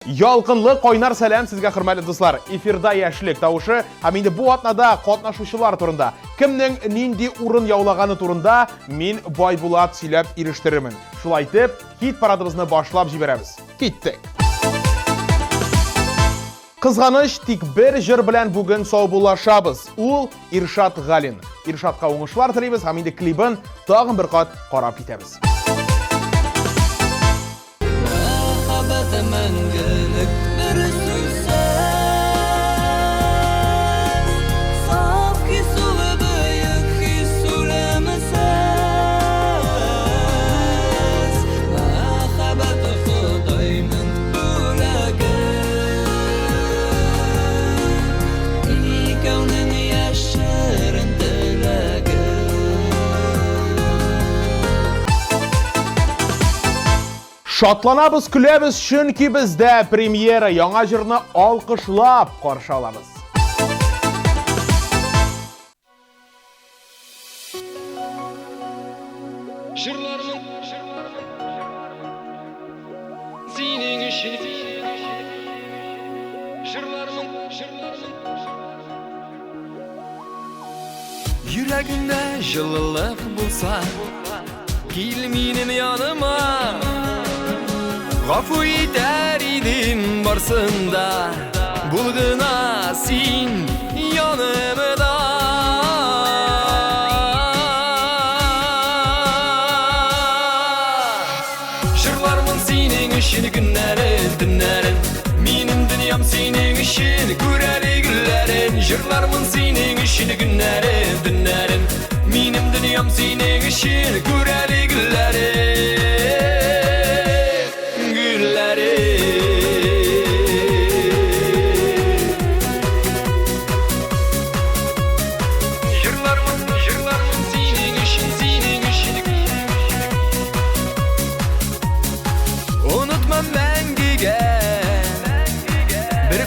Ялқынлы қойнар сәлем сізге құрметті достар. Эфирда яшілік тауышы, әмейді бұл атнада қатнашушылар турында, кімнің нинди урын яулағаны турында мен Байбулат сөйлеп ирештіремін. Шулайтып, хит парадымызны башлап жібереміз. Кеттік. Қызғаныш тик бір жыр білән бүгін саубулашабыз. Ул Иршат Ғалин. Иршатқа оңышлар тілейбіз, әмейді клибін тағын бір қат қарап кетеміз. Мәңгілік бір сөзсіз, сaf хисулы büyük хисулемсіз, махаббат Құдайның бөлігі, екеуінің яшырын тілегі. Шатланабыз, күләбіз, чөнки бізде премьера яңа жырны алқышлап қаршы аламыз. Жырлармын сенің үшін, жырлармын Жүрегіңде жылылық болса, кел менің яныма. Ғафу етер едім барсында, бұл ғына сен янымда. Жырлармын сенің үшін күнләрін, түнләрін, менің дүниям сенің үшін көрәлі гүлләрін. Жырлармын сенің үшін күнләрін, түнләрін, менің дүниям сенің үшін көрәлі гүлләрін.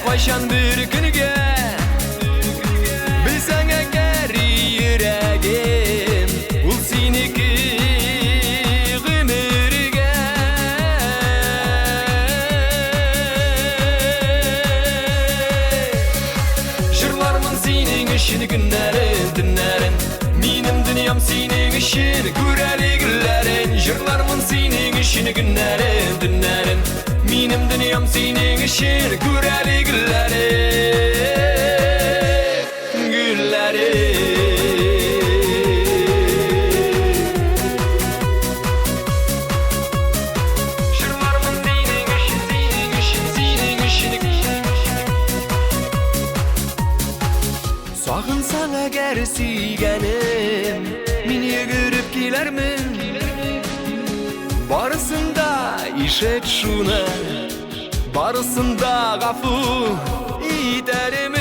Қайшан бір күніге білсәң әгер үйрегім, ол сенікі ғүмірге. Жырлармын сенің үшін күнләрін, түнләрін, менің дүниям сенің үшін көрәлі гүлләрін. Жырлармын сенің үшін күнләрін, түнләрін, менің дүниям сенің үшін көрәлі Сағынсаң әгер сүйгенім, мен егіріп келермін. Барысында ишет шуны, барысында ғафу етермін.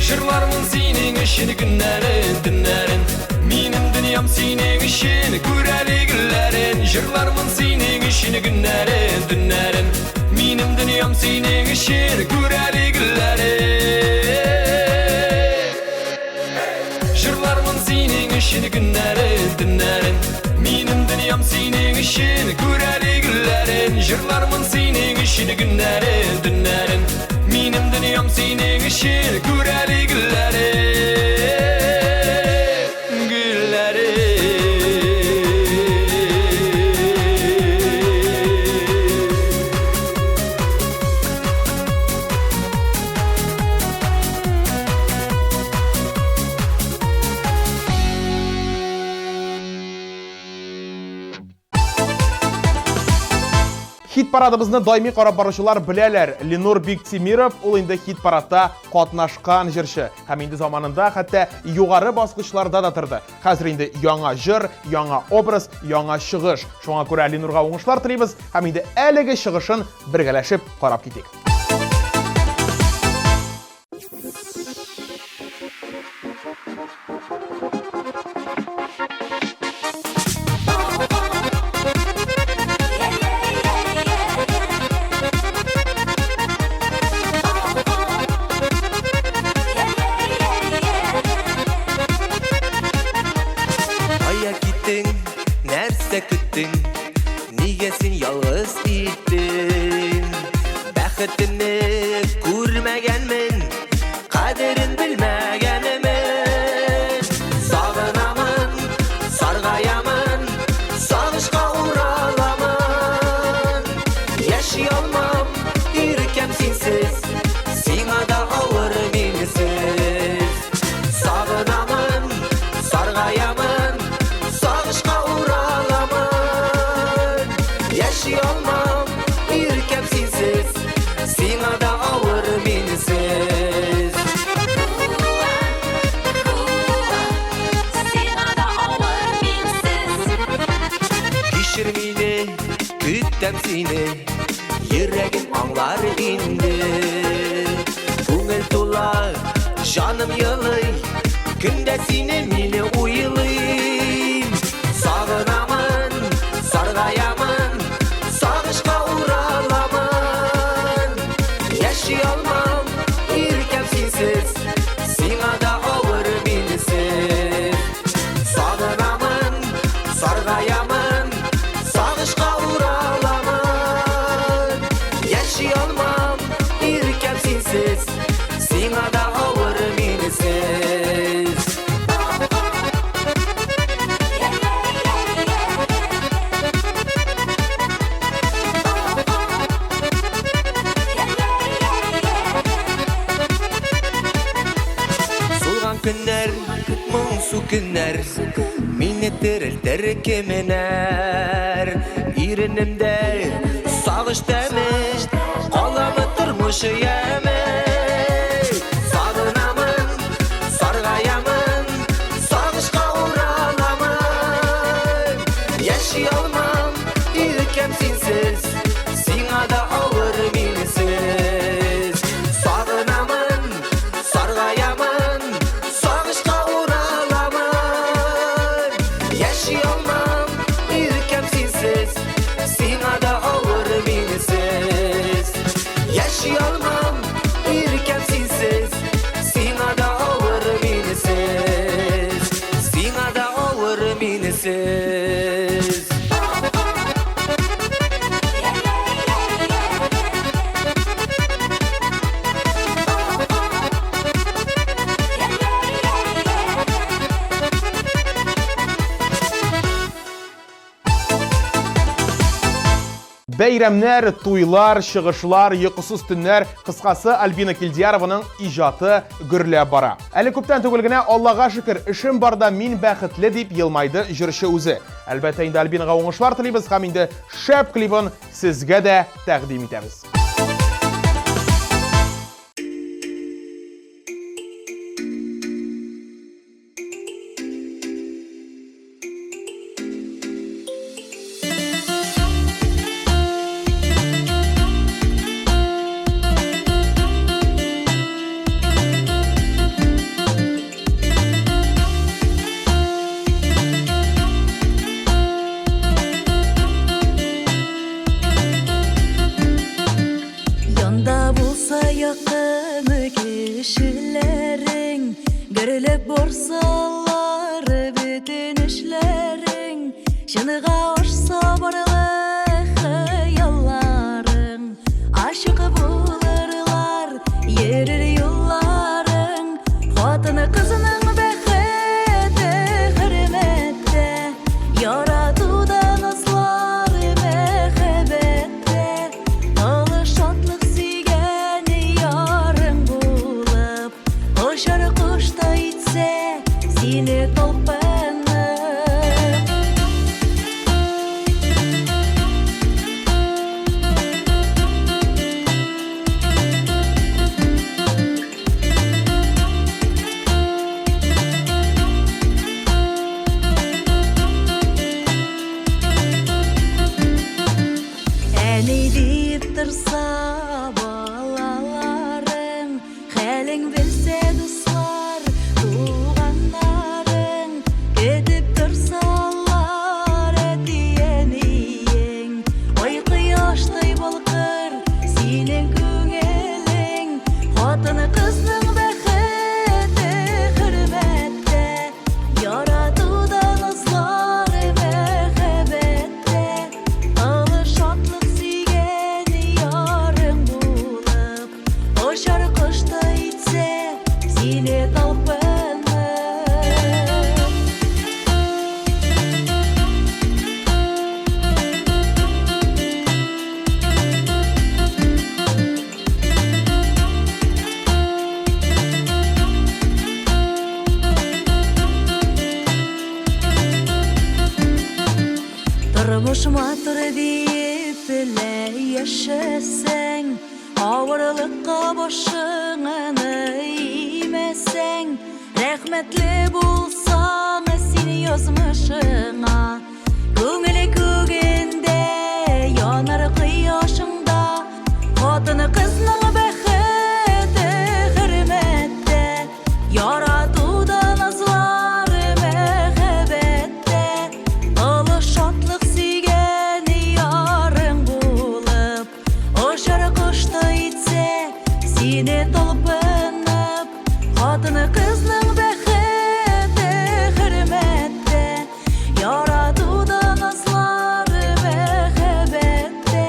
Жырлармын сенің үшін күнләрін, түнләрін, менің дүниям сенің үшін көрәлі гүлләрін. Жырлармын сенің үшін күнләрін, түнләрін, менің дүниям сенің үшін көрәлі гүлләрін. Жырлармын сенің үшін күнләрін, түнләрін, менің дүниям сенің үшін көрәлі гүлләрін. Жырлармын сенің үшін күнләрін, түнләрін, менің дүниям сенің үшін көрәлі гүлләрін. Хит парадымызны дайми қарап барушылар біләләр. Ленур Биктимиров ол енді хит парадта қатнашқан жыршы. Һәм инде заманында хәтта югары басқычларда да тұрды. Хәзер инде яңа жыр, яңа образ, яңа шығыш. Шуңа күрә Ленурга уңышлар тілейбіз. Һәм инде әлеге шығышын бергәләшеп қарап кетик. kеттің, нәрсе күттің, неге сен ялғыз иттің? Бәхітімні көрмәгенмін, қадірін білмәгенімін. Сағынамын, сарғаямын, сағышқа ұраламын. Яши алмам, иркем сенсіз, сиңа да ауыр менсіз. Сағынамын, сарғаямын, сағышқа ұраламын. Яши алмам, иркем сенсіз, сиңа да ауыр менсіз. Кешір мені, күттім сені, ерегім аңлар енді. Көңіл тола, жаным йылый, күнде сені мені ойлайм. Сағынамын, сарғаямын, сағышқа ұраламын. Яши алмам, иркем сенсіз, сиңа да ауыр менсіз. Сағынамын, сарғаямын, сағышқа ұраламын. Яши алмам, иркем сенсіз, сиңа да ауыр менсіз. Солған күннер, мұңсу күннер, мені тірілтір кеменер. Ирінімде сағыш дәмі, қаламы тұрмышы емі. Сағынамын, сарғаямын, сағышқа ұраламын. Яши алмам, иркем сенсіз, сиңа да ауыр менсіз. Сағынамын, сарғаямын, сағышқа ұраламын. Яши алмам, иркем сенсіз, сиңа да ауыр менсіз. Яши алмам, иркем сенсіз, сиңа да ауыр менсіз. Сиңа да ауыр менсіз. Бәйрәмнәр, туйлар, чыгышлар, йокысыз төннәр, кыскасы Альбина Килдиярованың иҗаты гөрләп бара. Әле күптән түгел генә Аллага шөкер, эшем барда мин бәхетле дип елмайды җырчы үзе. Әлбәттә инде Альбинага уңышлар телибез һәм инде шәп клибын сезгә дә тәкъдим итәбез. Борсалар бүтін ішлерің, шыныға ұшса барлық хыялларың, ашық болырлар, ерір юлларың, қатыны қызының бәхеті хөрмәтте, яратудан аслар мәхәббәтте, толы шатлық сүйген ярың болып, ұшар құшта итсе сені толпанып. Durmuş matır deyip bile yaşasang, ağırlıkka başını eğmesang, rahmetli bulsang seni yazmışına. Көңілі көгенде янар қияшыңда, қатыны қызның бәхеті хірметте, яратудан азлар мәхәбәтте, ұлы шатлық сүйген ярың болып, ұшар құшты етсе сені толпынып, қатыны қызның бәхеті хірметте, yaratудан azlar мәхәбәтте,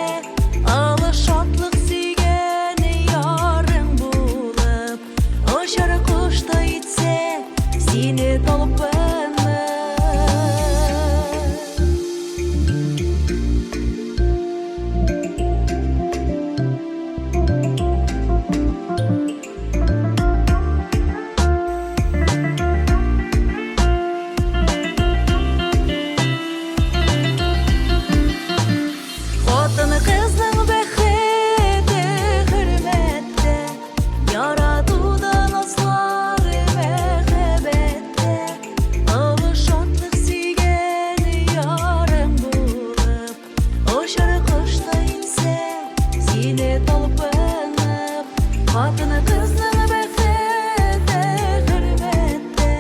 ұлы шатлық сүйген ярың болып, ұшар құшты етсе сені толпынып. Қатыны қызның бәхеті хірметте, яратудан азлар мәхәбәтте, ұлы шатлық сүйген ярың болып, ұшар құшты етсе сені толпынып. Қатыны қызның бәхеті хірметте,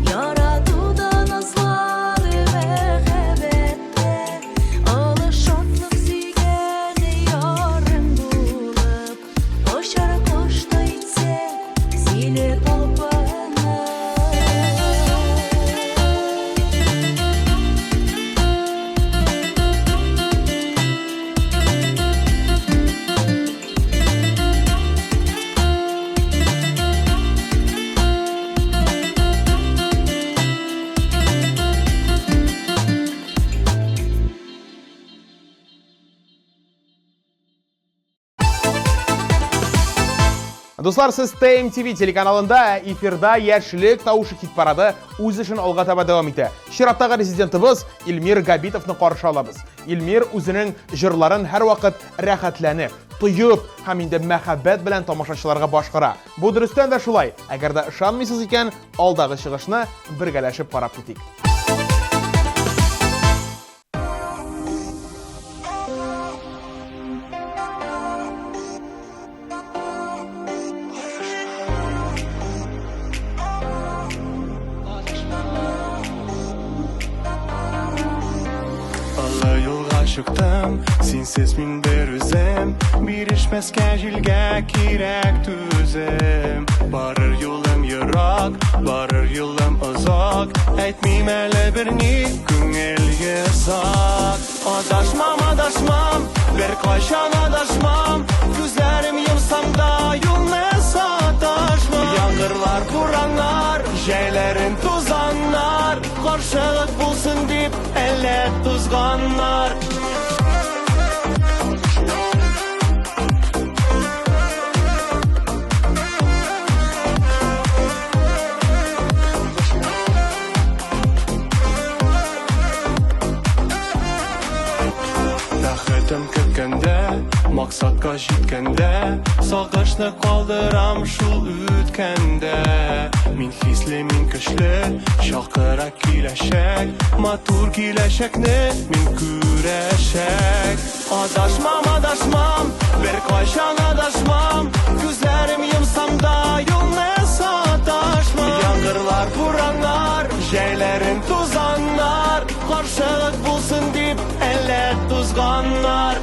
яратудан азлар мәхәбәтте, ұлы шатлық сүйген ярың болып, ұшар құшты етсе сені толпынып. Достар, сіз TMTV телеканалында эфирда яшілік тауышы хит парады өз үшін алға таба давам ете. Шираттағы резидентіміз Илмир Габитовны қаршы алабыз. Илмир өзінің жырларын һәр вақыт рәхәтләнеп, тұйып, һәм инде мәхәббәт белән тамашачыларға башқара. Бу дөрестән дә шулай. Әгәр дә ышанмыйсыз икән, алдағы чыгышны бергәләшеп карап китик. Çıktım, sensiz min bir üzüm, bir içmezken jilge kirek tüzüm. Barır yolum yırak, barır yolum uzak, etmeyim ele bir ni küngel yesak. Adaşmam, bir kaşan adaşmam, gözlerim yumsam da yol ne sataşmam. Yangırlar, buranlar, jeylerin tuzanlar, karşılık bulsun deyip elle tuzganlar. Бәхетім көткенде, мақсатқа жеткенде, сағышны қалдырам шул үткенде. Мин хисле, мин көчле, шақыра киләшәк, матур киләшәкне мин күрәшәк. Адашмам, бір кайшан адашмам, күзләрем йомсам да юлны саташмам. Яңгырлар, бураннар, җәйләрен тузаннар, каршылык булсын дип әллә тузганнар.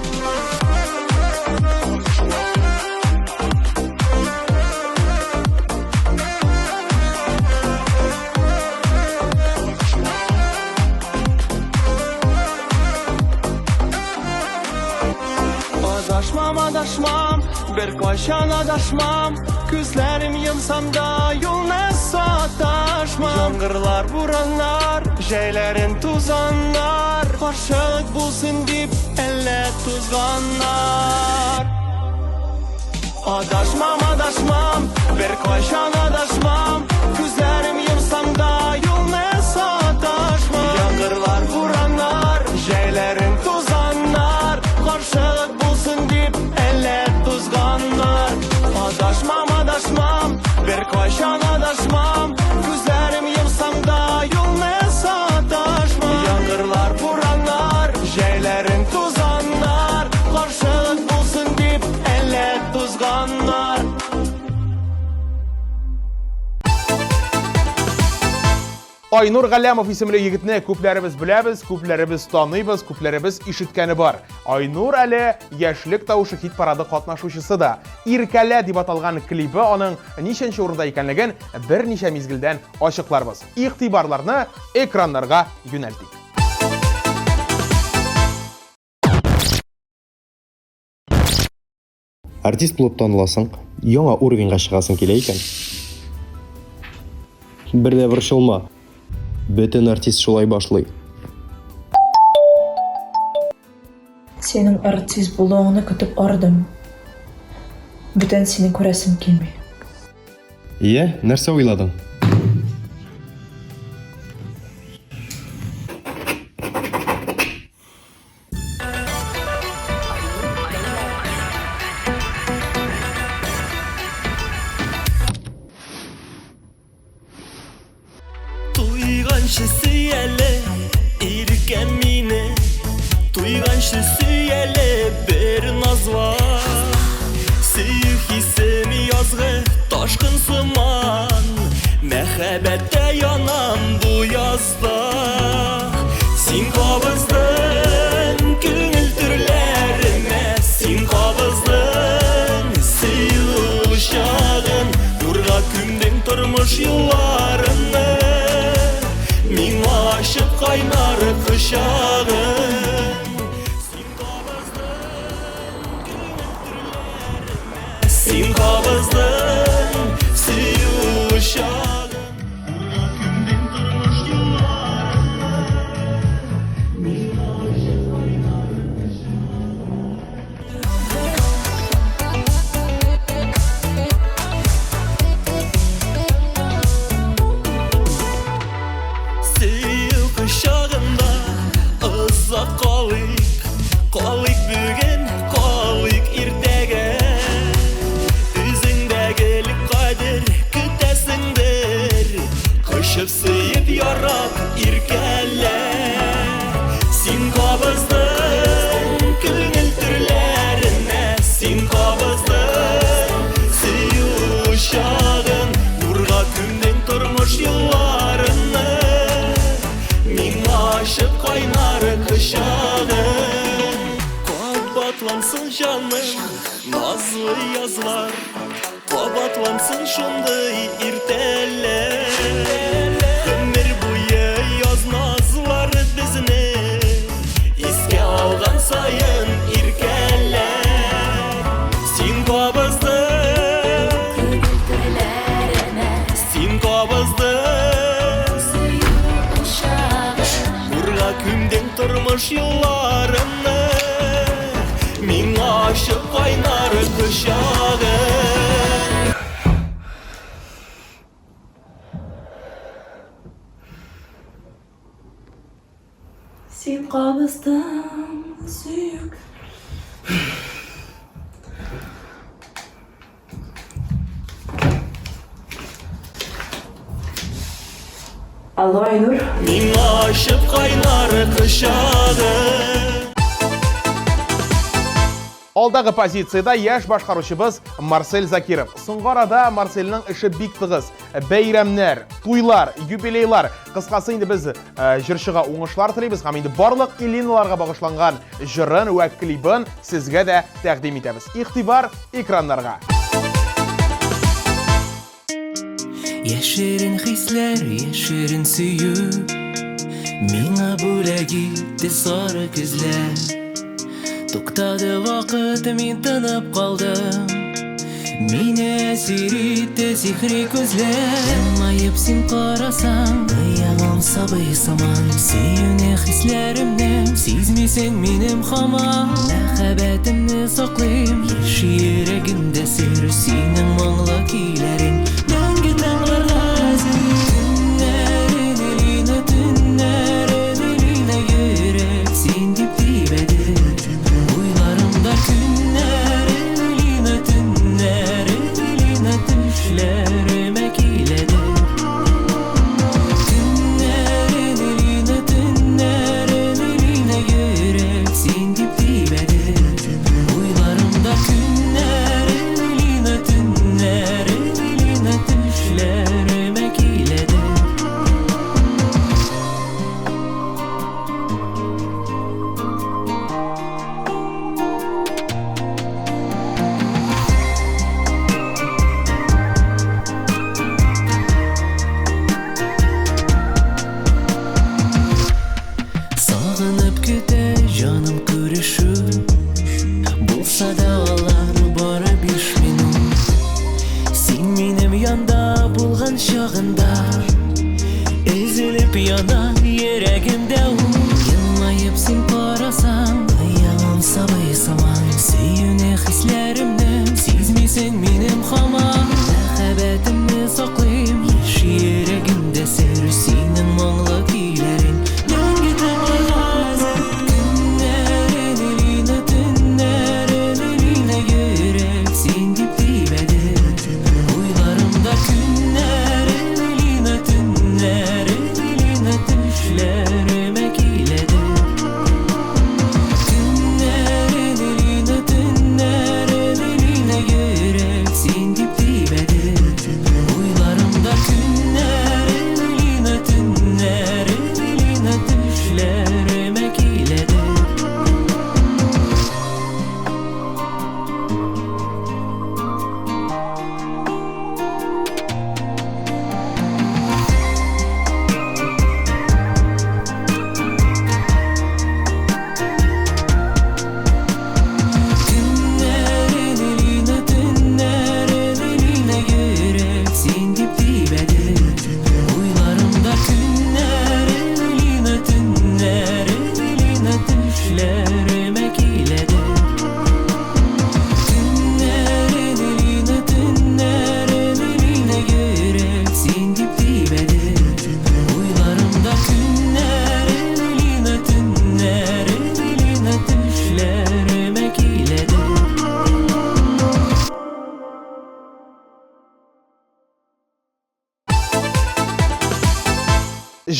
Adaşmam, bir kayşan adaşmam, gözlerim yumsam da yoluna sataşmam. Yangırlar, buranlar, jeylerin tuzanlar, karşılık bulsun deyip elle tuzganlar. Adaşmam, bir kayşan adaşmam, gözlerim yumsam da yoluna sataşmam. Yangırlar, buranlar, jeylerin Айнур Галямов исемле егетне күпләребез беләбез, күпләребез таныйбыз, күпләребез ишеткәне бар. Айнур әле яшьлек тавышы хит парады катнашучысы да. Иркәлә дип аталган клипы аның ничәнче урында икәнлеген берничә мизгелдән ачыкларбыз. Игътибарларны экраннарга юнәлтик. Артист булып таныласың, яңа уровеньга чыгасың килә икән. Бердә борчылма. Бөтен артист шулай башлый. Сенің артист булуыңны көтіп ардым. Бүтән сені күрәсем килми. Ие, нәрсә уйладың? Туйганчы сөйәле, иркәм мине. Туйганчы сөйәле, бер назва. Сөю хисем язгы, ташкын сыман. Мәхәббәттә янам бу язда. Син кабыздың күңел төрләремә. Син кабыздың сөю шагын. Нурга күмдең тормыш юлларымны. Мин ашып кайнар кышагын. Син кабыздың сөю шагын. Күмдең тормыш кышагында ызак калык, калык бүген, калык иртәгә. Үзеңдәгелек кадер көтәсеңдер, кышып сөеп ярап иркәлә. Син кабыздың күңел төрләренә, син кабыздың сөю шагын. Нурга күмдең тормыш юлларыны. Ашып кайнар кышагын. Кабатлансын җаным, назлы язлар. Кабатлансын шундый иртәләр. Гомер буе яз назлар безне. Искә алган саен иркәләр. Син кабыздың күңел төрләренә. Син кабыздың күмдең тормыш юлларымны. Мин ашып кайнар кышагын. Сен кабыздың сөйік. Алло, Айнур. Мин ашып кайнар кышагын. Алдагы позицияда яшь башкаручыбыз Марсель Закиров. Соңгы арада Марсельнең эше бик тыгыз. Бәйрәмнәр, туйлар, юбилейлар. Кыскасы инде без җырчыга уңышлар телибез һәм инде барлык Илиналарга багышланган җырын вә клипын сезгә дә тәкъдим итәбез. Игътибар экраннарга. Яшерин хисләр, яшерин сөю. Миңа бүләк итте сары күзләр. Туктады вакыт, мин тынып калдым. Мине әсир итте сихри күзләр. Елмаеп син карасаң, аягым сабый сыман. Сөюне хисләремне сизмисең минем һаман. Мәхәббәтемне саклыйм, яшь йөрәгемдә сер. Синең моңлы көйләрең мәңге таңларда син дип тибәде. Уйларымда күннәр, Элина төннәр, Элина төшләремә киләде. Күннәр, Элина төннәр, Элина йөрәк син дип тибәде. Уйларымда күннәр, Элина төннәр, Элина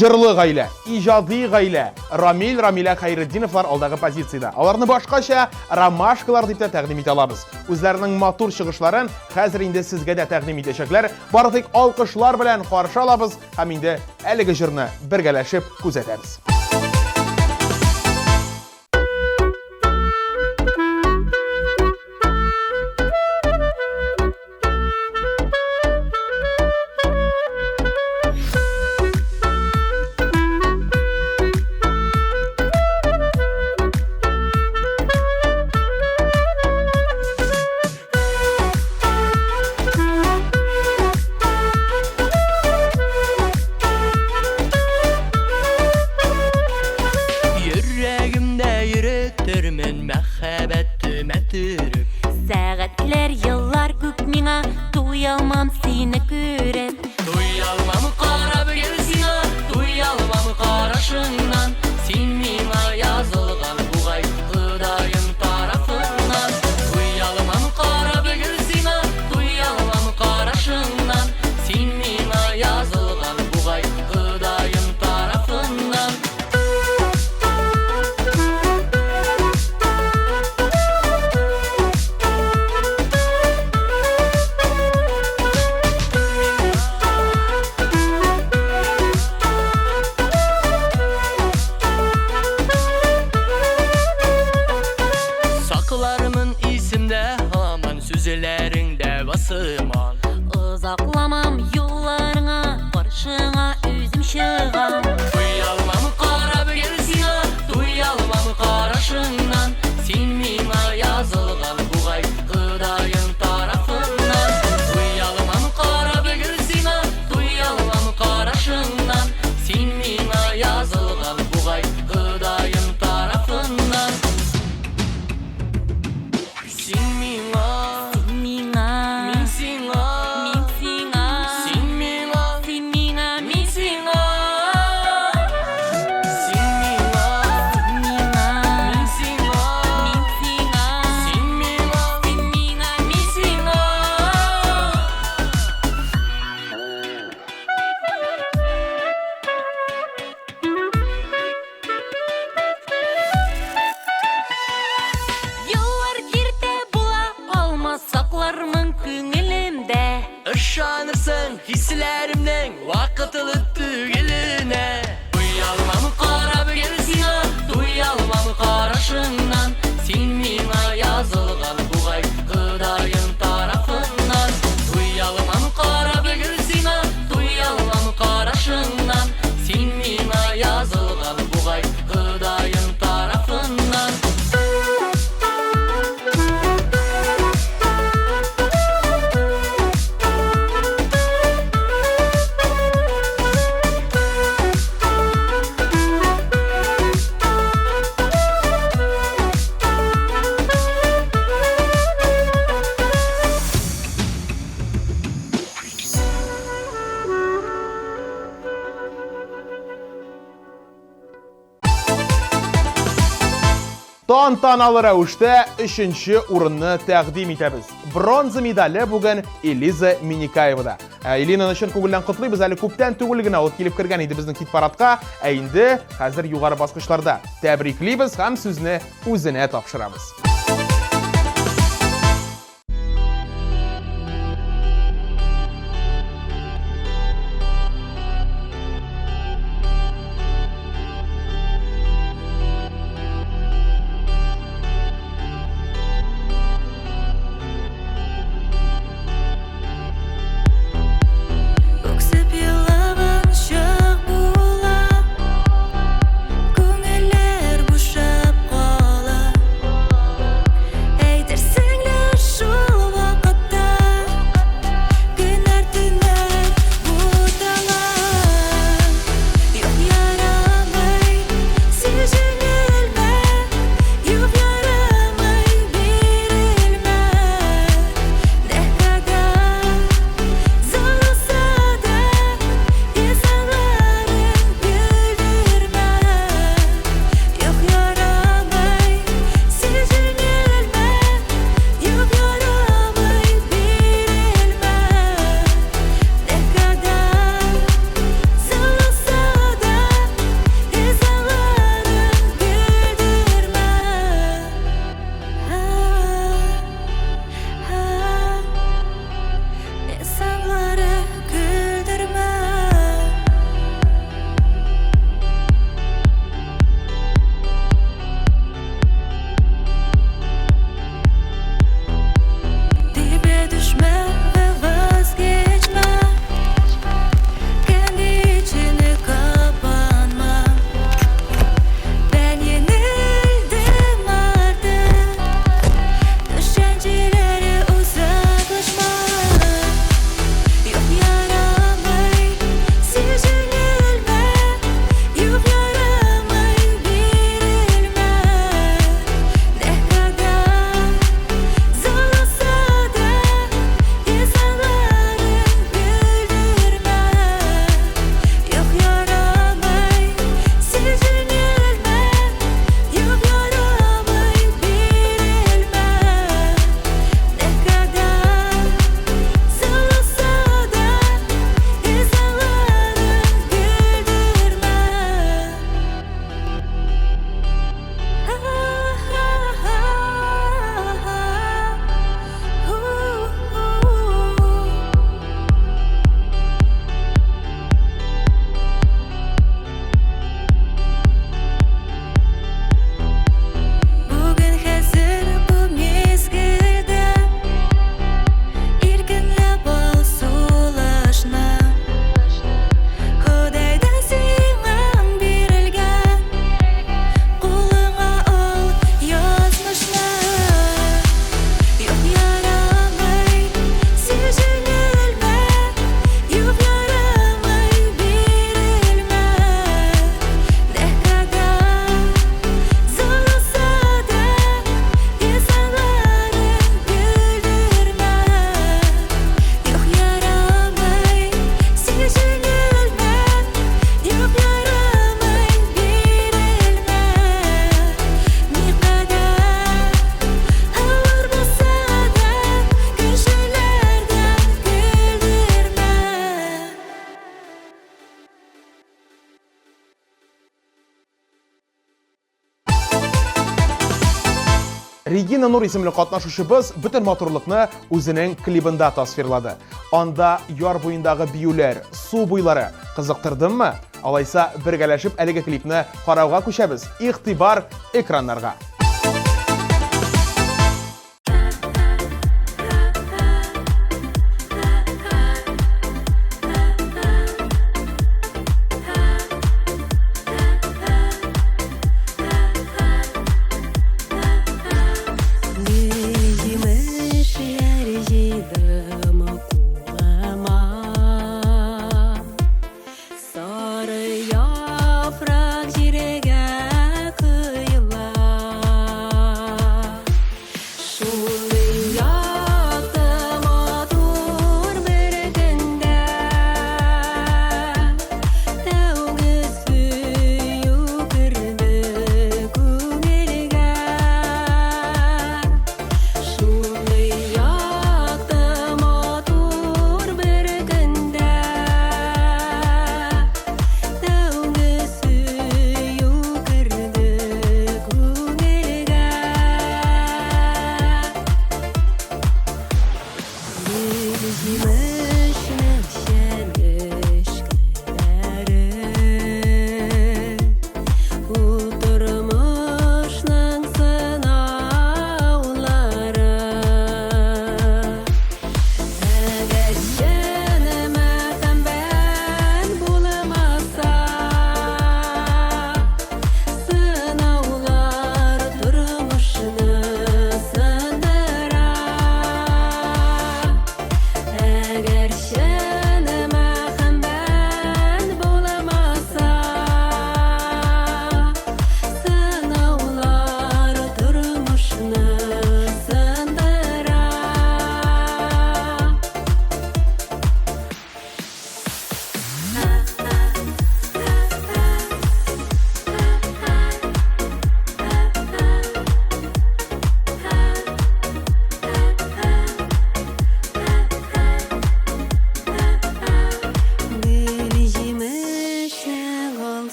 Жырлы гаилә, ижади гаилә, Рамилә Хайретдиновлар алдағы позицияда. Аларны башкача ромашкалар дип тәкъдим итә алабыз. Үзләренең матур чыгышларын хәзер инде сезгә дә тәкъдим итәчәкләр. Бары тик алкышлар белән каршы алабыз һәм инде әлеге җырны бергәләшеп күзәтәбез. Сәгатьләр, еллар күп миңа, туялмам сине күреп. Туялмам карап гел сиңа, туялмам карашыңнан. Син миңа язылган бугай Кудайым тарафыннан. Туялмам карап гел сиңа, туялмам карашыңнан. Син миңа язылган бугай Кудайым тарафыннан. Saklarımın isimde haman süzülerinde basıman. Узакламам юлларыңа, каршыңа үзем чыгам. Туялмам карап гел сиңа, туялмам карашыңнан. Син миңа язылган бугай Кудайым тарафыннан. Туялмам карап гел сиңа, туялмам карашыңнан. Син миңа язылган бугай Кудайым тарафыннан. Син миңа, мин сиңа, син миңа, мин сиңа. Син миңа, мин сиңа, син миңа, мин сиңа. Еллар иртә була, алмас саклармын күңелемдә. Ышанырсың хисләремнең вакытлы түгеленә. Туялмам карап гел сиңа, туялмам карашыңнан. Син миңа язылган бугай Кудайым тарафыннан. Туялмам карап гел сиңа, туялмам карашыңнан. Син миңа язылган бугай Кудайым тарафыннан. Тантаналы рәвештә 3-нче урынны тәкъдим итәбез. Бронза медале бүген Элиза Миникаевада. Элинаны өчен күңелдән котлыйбыз, әле күптән түгел генә ул килеп кергән иде безнең хит-парадка, ә инде хәзер югары баскычларда. Тәбриклибез һәм сүзне үзенә тапшырабыз. Үксеп елаган шақ була, күңелләр бушап кала. Regina Nur isimli катнашучыбыз бүтән матурлыкны үзенең клибында тасвирлады. Анда яр буендагы биюләр, су буйлары кызыктырдымы? Алайса, бергәләшеп әлеге клипны карауга күчәбез. Игътибар экраннарга.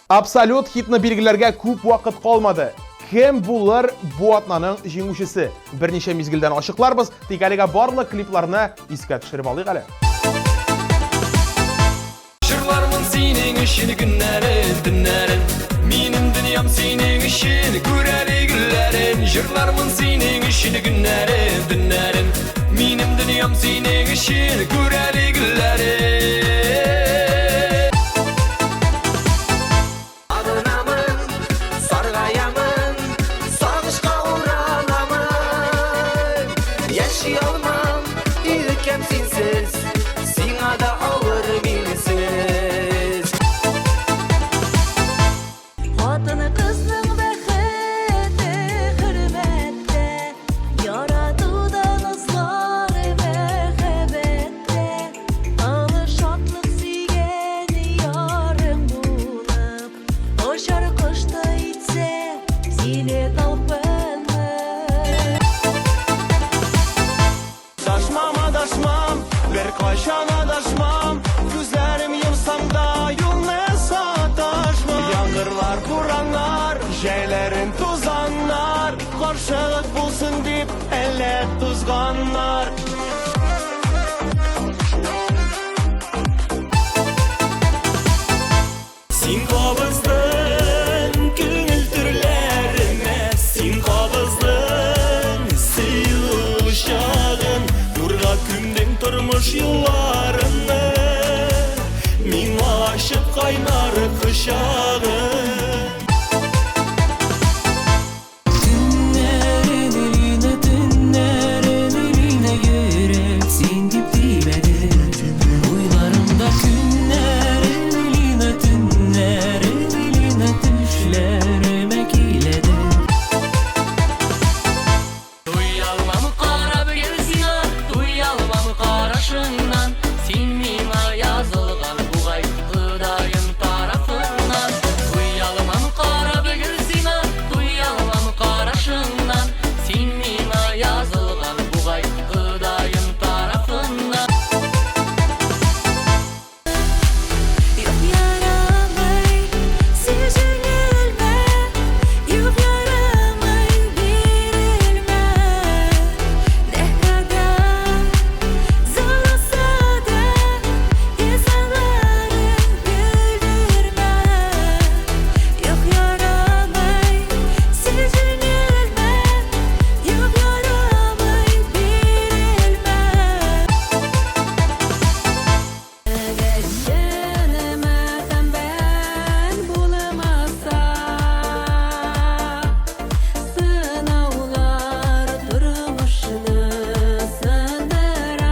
Абсолют хитны билгеләргә күп вакыт калмады. Кем булыр бу атнаның җиңүчесе? Берничә мизгелдән ачыкларбыз, тик әлегә барлык клипларны искә төшереп алыйк әле. Жырлармын синең өчен көннәрен, төннәрен. Минем дөньям синең өчен күрәле гөлләрен. Жырлармын синең өчен көннәрен, төннәрен. Минем дөньям синең өчен күрәле гөлләрен. Şeylerin tuzanlar Karşılık bulsun deyip elle tuzganlar. Sin qabızdın köngül türlerine, sin qabızdın sıyıl uşağın, Nurga kündün turmuş yıllarını, min aşıp kaynar kışağın. Tünlerin eline yürek sen dip dibedir. Uylarımda günlerin eline, tünlerin eline düşlerime kiledir. Duyalmamı qarab gelsinə, duyalmamı qaraşından, sen mina yazılğan buğay Xudayın tarafından. Duyalmamı qarab gelsinə, duyalmamı qaraşından, sen mina yazılğan buğay Xudayın tarafından. Yok yaramay süzülme, yok yaramay verilme. Ne kadar zor olsa da insanları güldürme. Yok yaramay süzülme, yok yaramay verilme. Eğer canıma tembel bulamazsa, sınavlar durmuşunu sındırar.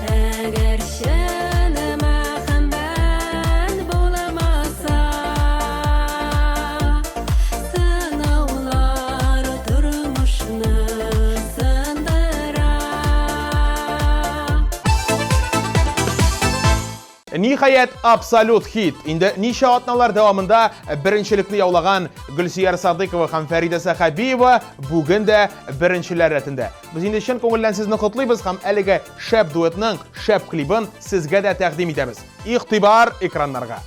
Eğer canıma tembel bulamazsa, sınavlar durmuşunu sındırar. Nihayet absolut hit. Indi nişe atnalar devamında birinçilikni yaulagan Gülsiyar Sadıkova һәм Фәридә Сахабиева бүген дә беренчеләр рәтендә. Без инде чын күңелдән сезне котлыйбыз һәм әлеге шәп дуэтның шәп клибын сезгә дә тәкъдим итәбез. Игътибар экраннарга.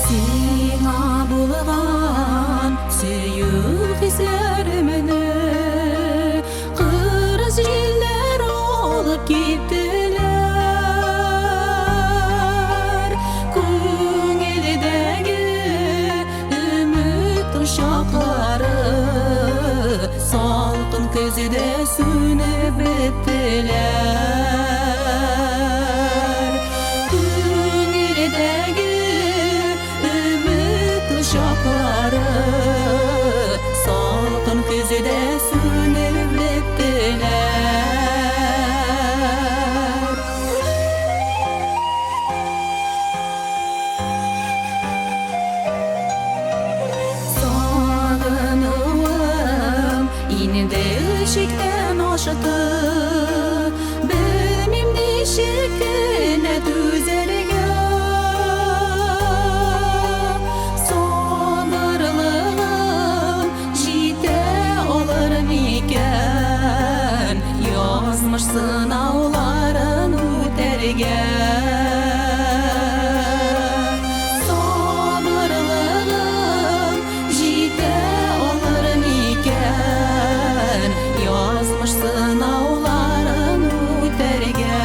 Сиңа булган сөюк хисләремне кырыс җилләр алып киттеләр. Күңелдәге өмет ушаклары салкын көзедә сүнеп беттеләр. Күңелдәге ümit uşakları salkın közüde sönüp bittiler. Sağınıyorum indi ışıktan aşıdı, bilmem nişikine düzelge. Sınavların üterge. Sabırlığım jite olur iken, yazmış sınavların üterge.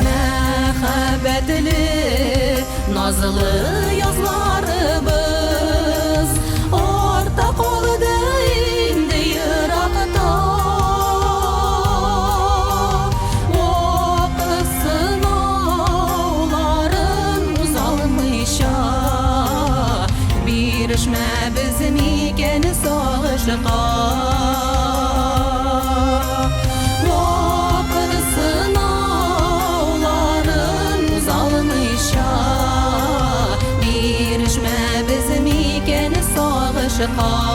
Мәхәббәтле, назлы язларыбыз артта калды инде еракта. Вакыт сынауларын узалмыйча, бирешмәбез микән сагышка. Biрешмәбез микән сагышка.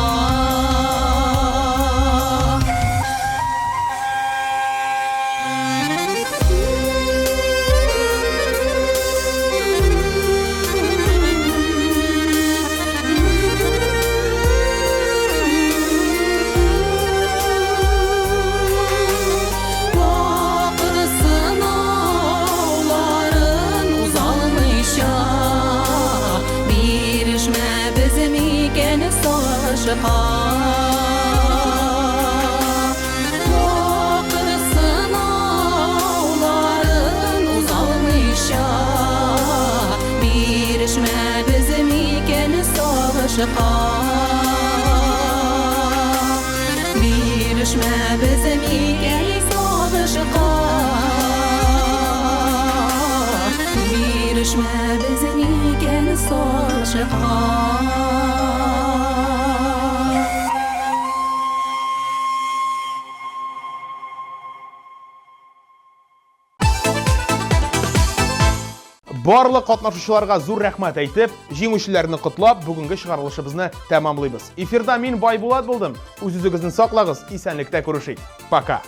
Sınavların uzalmışa birişme bizim iken savaşa. Birişme bizim iken savaşa. Birişme bizim iken savaşa. Барлык катнашучыларга зур рәхмәт әйтеп, җиңүчеләрне котлап, бүгенге чыгарылышыбызны тәмамлыйбыз. Эфирда мин Байбулат булдым. Үзегезне саклагыз, исәнлектә күрешик. Пока.